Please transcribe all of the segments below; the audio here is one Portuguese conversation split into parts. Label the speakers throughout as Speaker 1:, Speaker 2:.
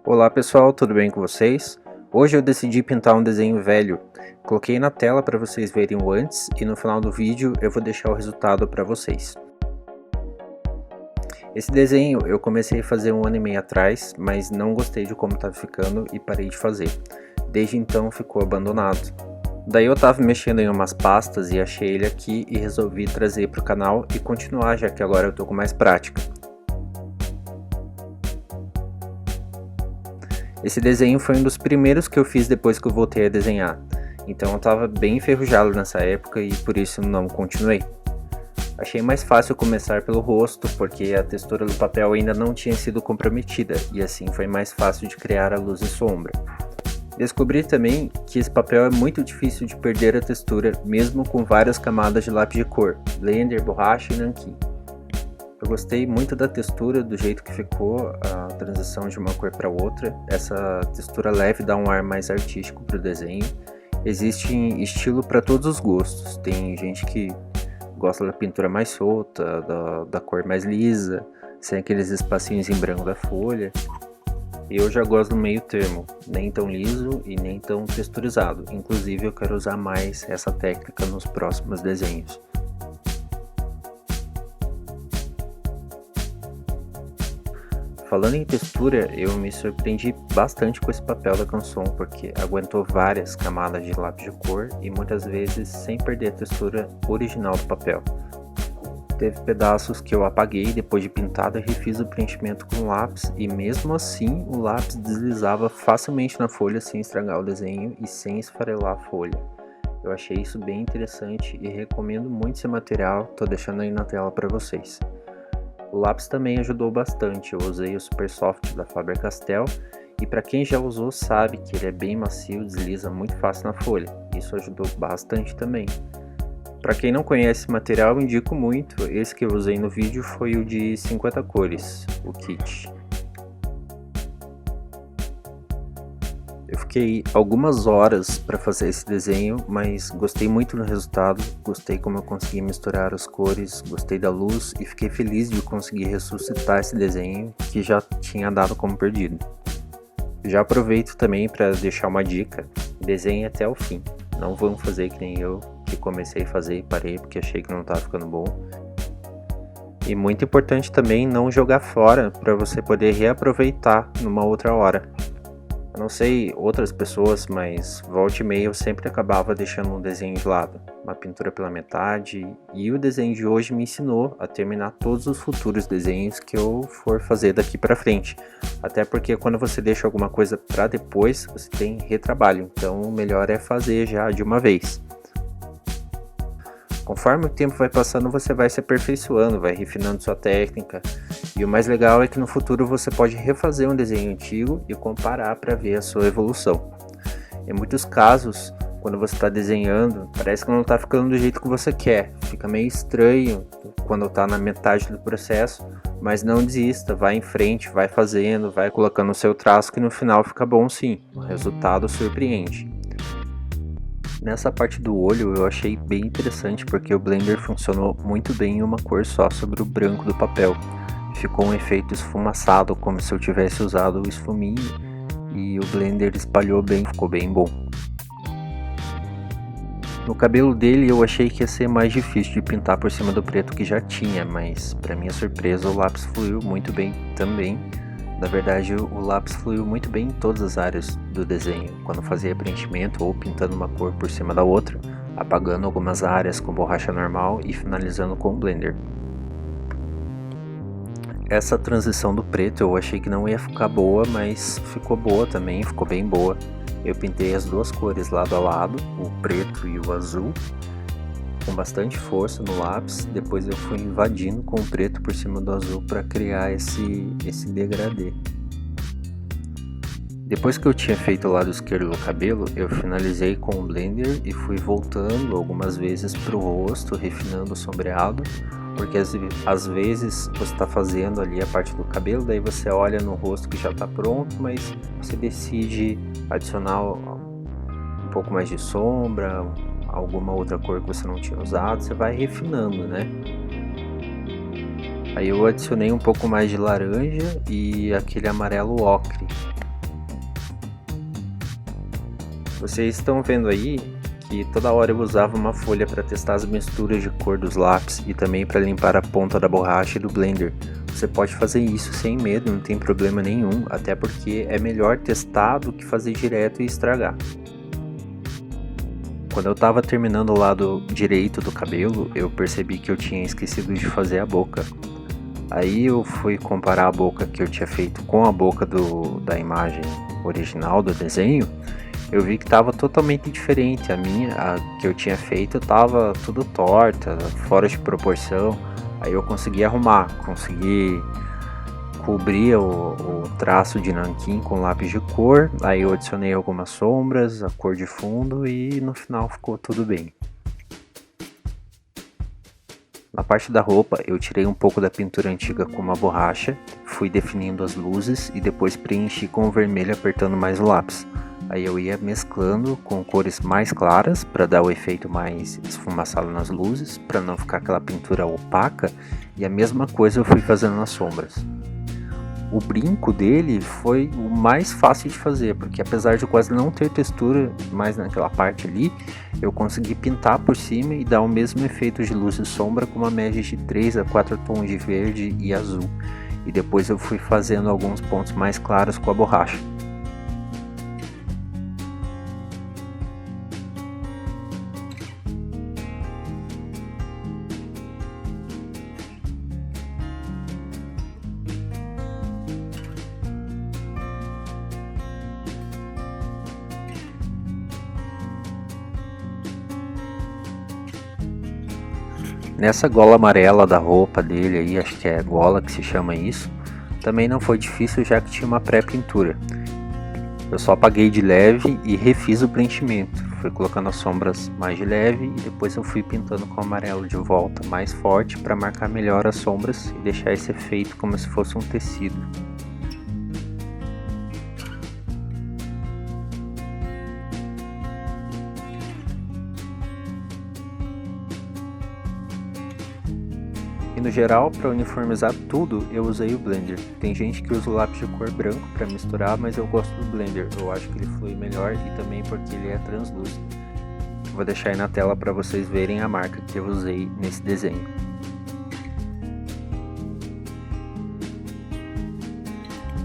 Speaker 1: Olá pessoal, tudo bem com vocês? Hoje eu decidi pintar um desenho velho. Coloquei na tela para vocês verem o antes e no final do vídeo eu vou deixar o resultado para vocês. Esse desenho eu comecei a fazer 1 ano e meio atrás, mas não gostei de como estava ficando e parei de fazer. Desde então ficou abandonado. Daí eu estava mexendo em umas pastas e achei ele aqui e resolvi trazer para o canal e continuar, já que agora eu estou com mais prática. Esse desenho foi um dos primeiros que eu fiz depois que eu voltei a desenhar, então eu estava bem enferrujado nessa época e por isso não continuei. Achei mais fácil começar pelo rosto, porque a textura do papel ainda não tinha sido comprometida, e assim foi mais fácil de criar a luz e sombra. Descobri também que esse papel é muito difícil de perder a textura, mesmo com várias camadas de lápis de cor, blender, borracha e nanquim. Eu gostei muito da textura, do jeito que ficou a transição de uma cor para outra. Essa textura leve dá um ar mais artístico para o desenho. Existe estilo para todos os gostos. Tem gente que gosta da pintura mais solta, da cor mais lisa, sem aqueles espacinhos em branco da folha. Eu já gosto do meio termo, nem tão liso e nem tão texturizado. Inclusive eu quero usar mais essa técnica nos próximos desenhos. Falando em textura, eu me surpreendi bastante com esse papel da Canson, porque aguentou várias camadas de lápis de cor e muitas vezes sem perder a textura original do papel. Teve pedaços que eu apaguei depois de pintado e refiz o preenchimento com lápis, e mesmo assim o lápis deslizava facilmente na folha sem estragar o desenho e sem esfarelar a folha. Eu achei isso bem interessante e recomendo muito esse material, tô deixando aí na tela para vocês. O lápis também ajudou bastante, eu usei o Super Soft da Faber-Castell e para quem já usou sabe que ele é bem macio e desliza muito fácil na folha, isso ajudou bastante também. Para quem não conhece esse material, eu indico muito, esse que eu usei no vídeo foi o de 50 cores, o kit. Eu fiquei algumas horas para fazer esse desenho, mas gostei muito do resultado, gostei como eu consegui misturar as cores, gostei da luz e fiquei feliz de conseguir ressuscitar esse desenho que já tinha dado como perdido. Já aproveito também para deixar uma dica, desenhe até o fim, não vão fazer que nem eu, que comecei a fazer e parei porque achei que não estava ficando bom. E muito importante também não jogar fora para você poder reaproveitar numa outra hora. Eu não sei outras pessoas, mas volta e meia eu sempre acabava deixando um desenho de lado, uma pintura pela metade, e o desenho de hoje me ensinou a terminar todos os futuros desenhos que eu for fazer daqui para frente. Até porque quando você deixa alguma coisa para depois, você tem retrabalho, então o melhor é fazer já de uma vez. Conforme o tempo vai passando, você vai se aperfeiçoando, vai refinando sua técnica. E o mais legal é que no futuro você pode refazer um desenho antigo e comparar para ver a sua evolução. Em muitos casos, quando você está desenhando, parece que não está ficando do jeito que você quer. Fica meio estranho quando está na metade do processo, mas não desista, vai em frente, vai fazendo, vai colocando o seu traço que no final fica bom sim. O resultado surpreende. Nessa parte do olho eu achei bem interessante porque o Blender funcionou muito bem em uma cor só sobre o branco do papel. Ficou um efeito esfumaçado, como se eu tivesse usado o esfuminho, e o Blender espalhou bem, ficou bem bom. No cabelo dele eu achei que ia ser mais difícil de pintar por cima do preto que já tinha, mas para minha surpresa o lápis fluiu muito bem também. Na verdade, o lápis fluiu muito bem em todas as áreas do desenho, quando fazia preenchimento ou pintando uma cor por cima da outra, apagando algumas áreas com borracha normal e finalizando com o Blender. Essa transição do preto eu achei que não ia ficar boa, mas ficou boa também, ficou bem boa. Eu pintei as duas cores lado a lado, o preto e o azul, com bastante força no lápis, depois eu fui invadindo com o preto por cima do azul para criar esse degradê. Depois que eu tinha feito o lado esquerdo do cabelo, eu finalizei com o Blender e fui voltando algumas vezes para o rosto, refinando o sombreado, porque às vezes você está fazendo ali a parte do cabelo, daí você olha no rosto que já está pronto, mas você decide adicionar um pouco mais de sombra, alguma outra cor que você não tinha usado, você vai refinando, né? Aí eu adicionei um pouco mais de laranja e aquele amarelo ocre. Vocês estão vendo aí que toda hora eu usava uma folha para testar as misturas de cor dos lápis e também para limpar a ponta da borracha e do blender. Você pode fazer isso sem medo, não tem problema nenhum, até porque é melhor testar do que fazer direto e estragar. Quando eu estava terminando o lado direito do cabelo, eu percebi que eu tinha esquecido de fazer a boca. Aí eu fui comparar a boca que eu tinha feito com a boca da imagem original do desenho. Eu vi que estava totalmente diferente. A que eu tinha feito estava tudo torta, fora de proporção. Aí eu consegui arrumar, consegui cobrir o traço de nanquim com lápis de cor. Aí eu adicionei algumas sombras, a cor de fundo e no final ficou tudo bem. Na parte da roupa eu tirei um pouco da pintura antiga com uma borracha, fui definindo as luzes e depois preenchi com o vermelho apertando mais o lápis. Aí eu ia mesclando com cores mais claras para dar o efeito mais esfumaçado nas luzes, para não ficar aquela pintura opaca, e a mesma coisa eu fui fazendo nas sombras. O brinco dele foi o mais fácil de fazer, porque apesar de quase não ter textura mais naquela parte ali, eu consegui pintar por cima e dar o mesmo efeito de luz e sombra com uma média de 3 a 4 tons de verde e azul. E depois eu fui fazendo alguns pontos mais claros com a borracha. Nessa gola amarela da roupa dele aí, acho que é gola que se chama isso, também não foi difícil já que tinha uma pré-pintura. Eu só apaguei de leve e refiz o preenchimento, fui colocando as sombras mais de leve e depois eu fui pintando com amarelo de volta mais forte para marcar melhor as sombras e deixar esse efeito como se fosse um tecido. E no geral, para uniformizar tudo, eu usei o Blender. Tem gente que usa o lápis de cor branco para misturar, mas eu gosto do Blender. Eu acho que ele flui melhor e também porque ele é translúcido. Vou deixar aí na tela para vocês verem a marca que eu usei nesse desenho.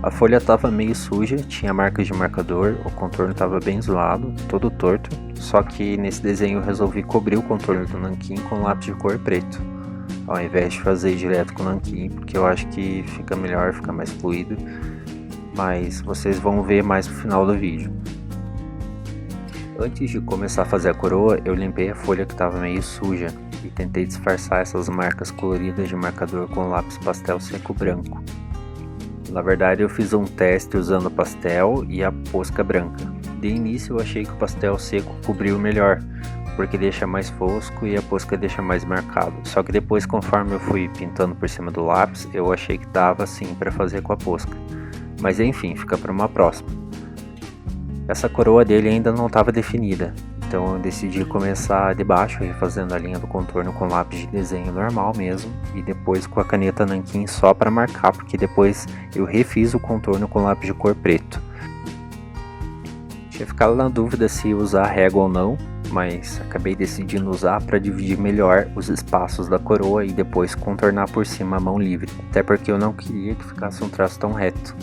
Speaker 1: A folha estava meio suja, tinha marcas de marcador, o contorno estava bem zoado, todo torto. Só que nesse desenho eu resolvi cobrir o contorno do nanquim com lápis de cor preto, ao invés de fazer direto com o nanquim, porque eu acho que fica melhor, fica mais fluido, mas vocês vão ver mais no final do vídeo. Antes de começar a fazer a coroa, eu limpei a folha que estava meio suja e tentei disfarçar essas marcas coloridas de marcador com lápis pastel seco branco. Na verdade eu fiz um teste usando o pastel e a posca branca. De início eu achei que o pastel seco cobriu melhor, porque deixa mais fosco e a posca deixa mais marcado. Só que depois, conforme eu fui pintando por cima do lápis, eu achei que dava sim para fazer com a posca. Mas enfim, fica para uma próxima. Essa coroa dele ainda não estava definida, então eu decidi começar de baixo, refazendo a linha do contorno com lápis de desenho normal mesmo, e depois com a caneta nanquim só para marcar, porque depois eu refiz o contorno com lápis de cor preto. Tinha ficado na dúvida se usar régua ou não, mas acabei decidindo usar para dividir melhor os espaços da coroa e depois contornar por cima a mão livre, até porque eu não queria que ficasse um traço tão reto.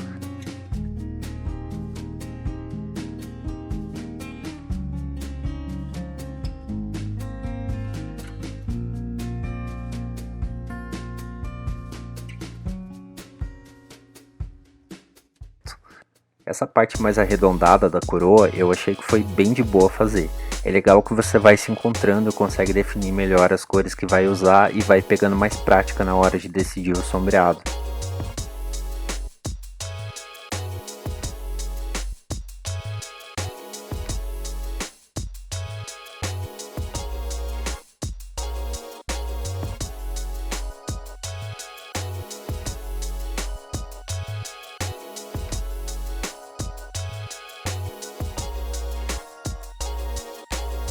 Speaker 1: Essa parte mais arredondada da coroa eu achei que foi bem de boa fazer. É legal que você vai se encontrando, consegue definir melhor as cores que vai usar e vai pegando mais prática na hora de decidir o sombreado.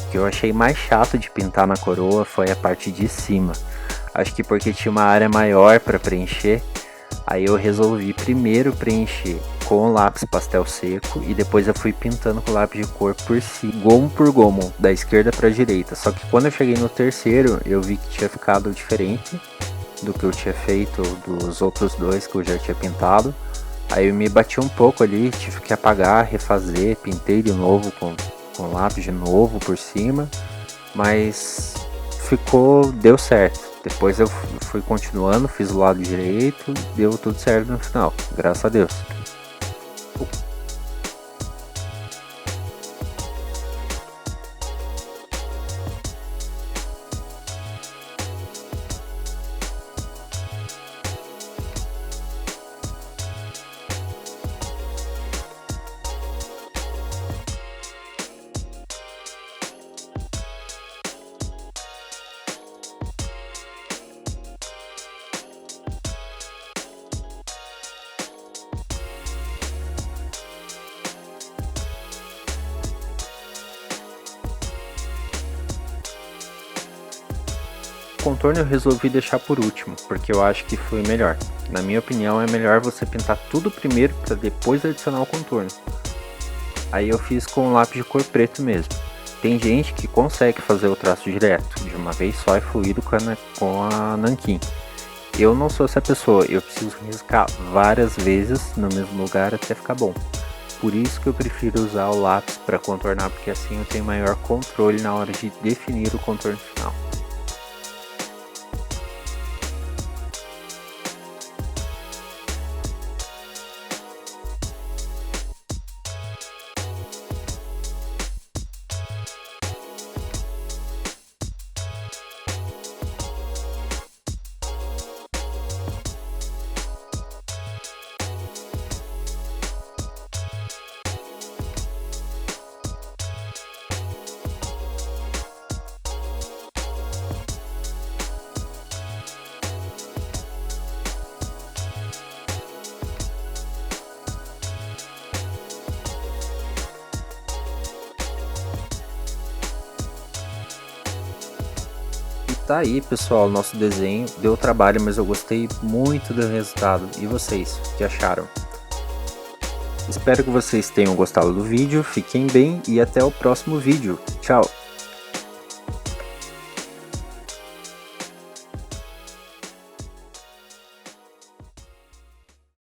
Speaker 1: O que eu achei mais chato de pintar na coroa foi a parte de cima. Acho que porque tinha uma área maior para preencher, aí eu resolvi primeiro preencher com o lápis pastel seco e depois eu fui pintando com o lápis de cor por cima, gomo por gomo, da esquerda para a direita. Só que quando eu cheguei no terceiro, eu vi que tinha ficado diferente do que eu tinha feito dos outros dois que eu já tinha pintado. Aí eu me bati um pouco ali, tive que apagar, refazer, pintei de novo com lápis de novo por cima, mas deu certo. Depois eu fui continuando, fiz o lado direito, deu tudo certo no final, graças a Deus. O contorno eu resolvi deixar por último, porque eu acho que foi melhor. Na minha opinião, é melhor você pintar tudo primeiro para depois adicionar o contorno. Aí eu fiz com lápis de cor preto mesmo. Tem gente que consegue fazer o traço direto, de uma vez só e fluido com a nanquim. Eu não sou essa pessoa, eu preciso riscar várias vezes no mesmo lugar até ficar bom. Por isso que eu prefiro usar o lápis para contornar, porque assim eu tenho maior controle na hora de definir o contorno final. Tá aí, pessoal, nosso desenho deu trabalho, mas eu gostei muito do resultado. E vocês, o que acharam? Espero que vocês tenham gostado do vídeo, fiquem bem e até o próximo vídeo. Tchau!